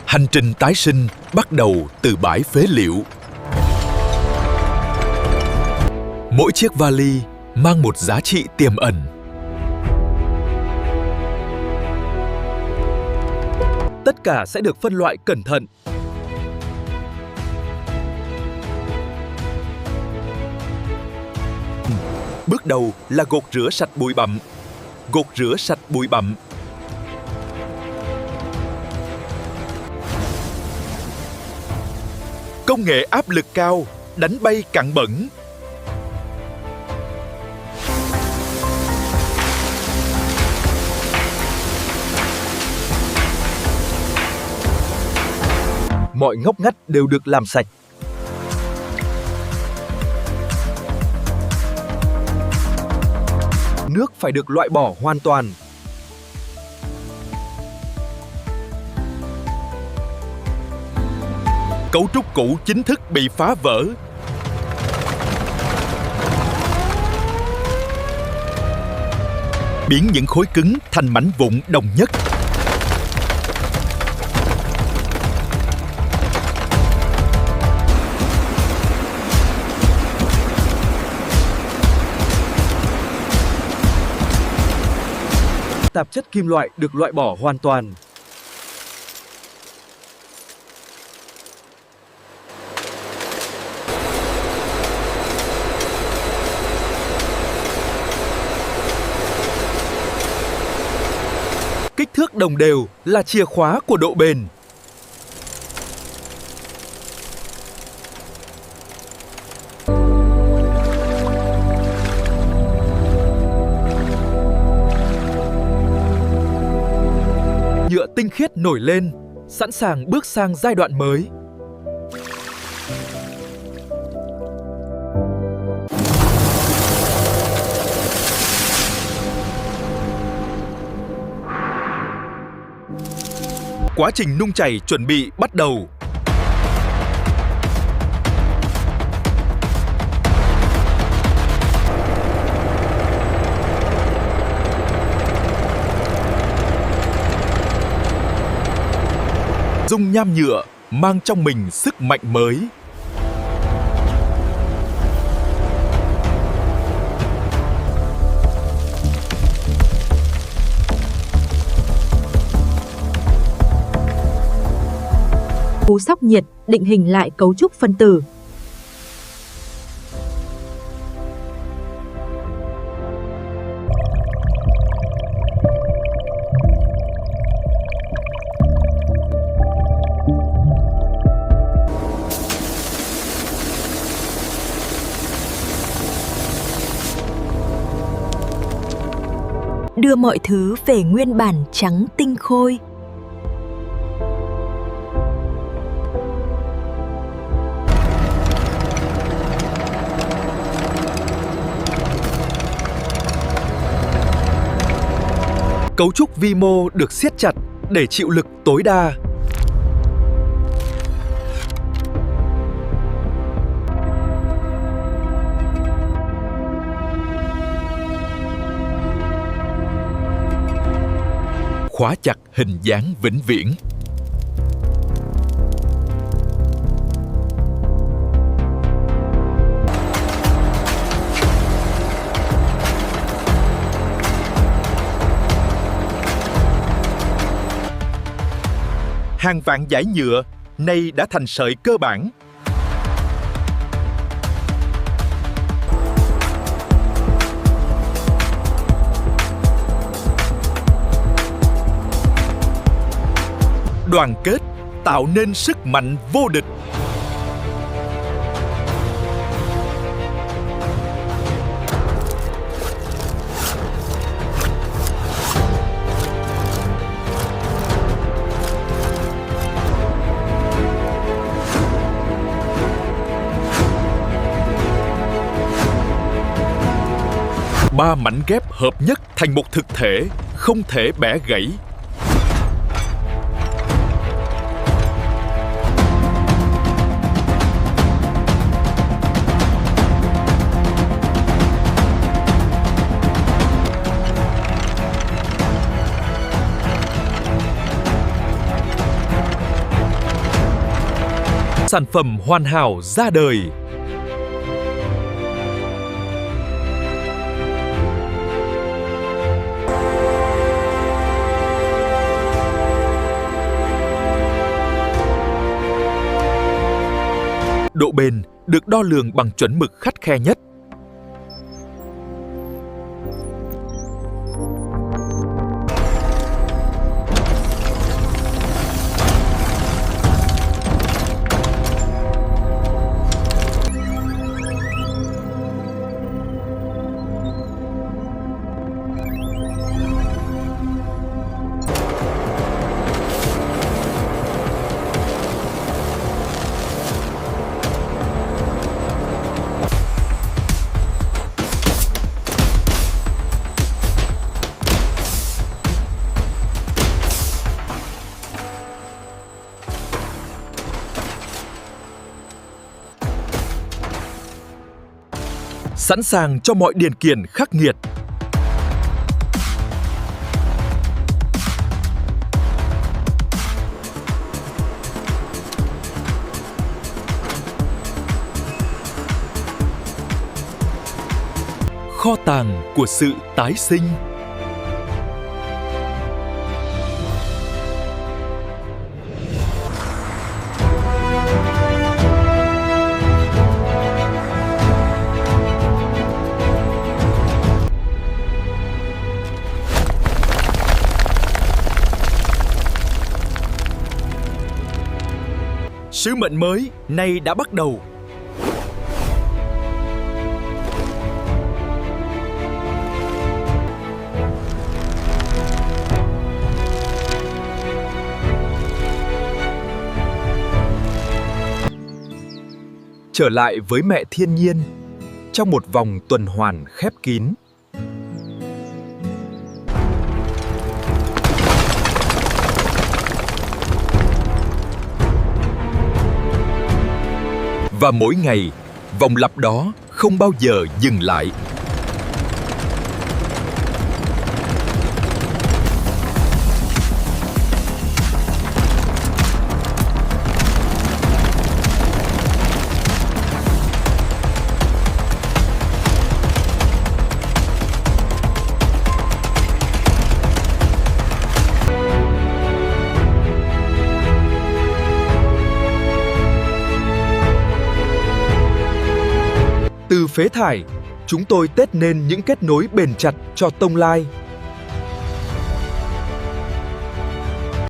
Hành trình tái sinh bắt đầu từ bãi phế liệu. Mỗi chiếc vali mang một giá trị tiềm ẩn. Tất cả sẽ được phân loại cẩn thận. Bước đầu là gột rửa sạch bụi bặm. Gột rửa sạch bụi bặm. Công nghệ áp lực cao, đánh bay cặn bẩn. Mọi ngóc ngách đều được làm sạch. Nước phải được loại bỏ hoàn toàn. Cấu trúc cũ chính thức bị phá vỡ. Biến những khối cứng thành mảnh vụn đồng nhất. Tạp chất kim loại được loại bỏ hoàn toàn. Kích thước đồng đều là chìa khóa của độ bền. Nhựa tinh khiết nổi lên, sẵn sàng bước sang giai đoạn mới. Quá trình nung chảy chuẩn bị bắt đầu. Dung nham nhựa mang trong mình sức mạnh mới. Cú sốc nhiệt định hình lại cấu trúc phân tử. Đưa mọi thứ về nguyên bản trắng tinh khôi. Cấu trúc vi mô được siết chặt để chịu lực tối đa. Khóa chặt hình dáng vĩnh viễn. Hàng vạn dải nhựa nay đã thành sợi cơ bản. Đoàn kết tạo nên sức mạnh vô địch. Ba mảnh ghép hợp nhất thành một thực thể, không thể bẻ gãy. Sản phẩm hoàn hảo ra đời. Độ bền được đo lường bằng chuẩn mực khắt khe nhất. Sẵn sàng cho mọi điền kiền khắc nghiệt. Kho tàng của sự tái sinh. Sứ mệnh mới nay đã bắt đầu. Trở lại với mẹ thiên nhiên trong một vòng tuần hoàn khép kín. Và mỗi ngày, vòng lặp đó không bao giờ dừng lại. Từ phế thải, chúng tôi tết nên những kết nối bền chặt cho tông lai.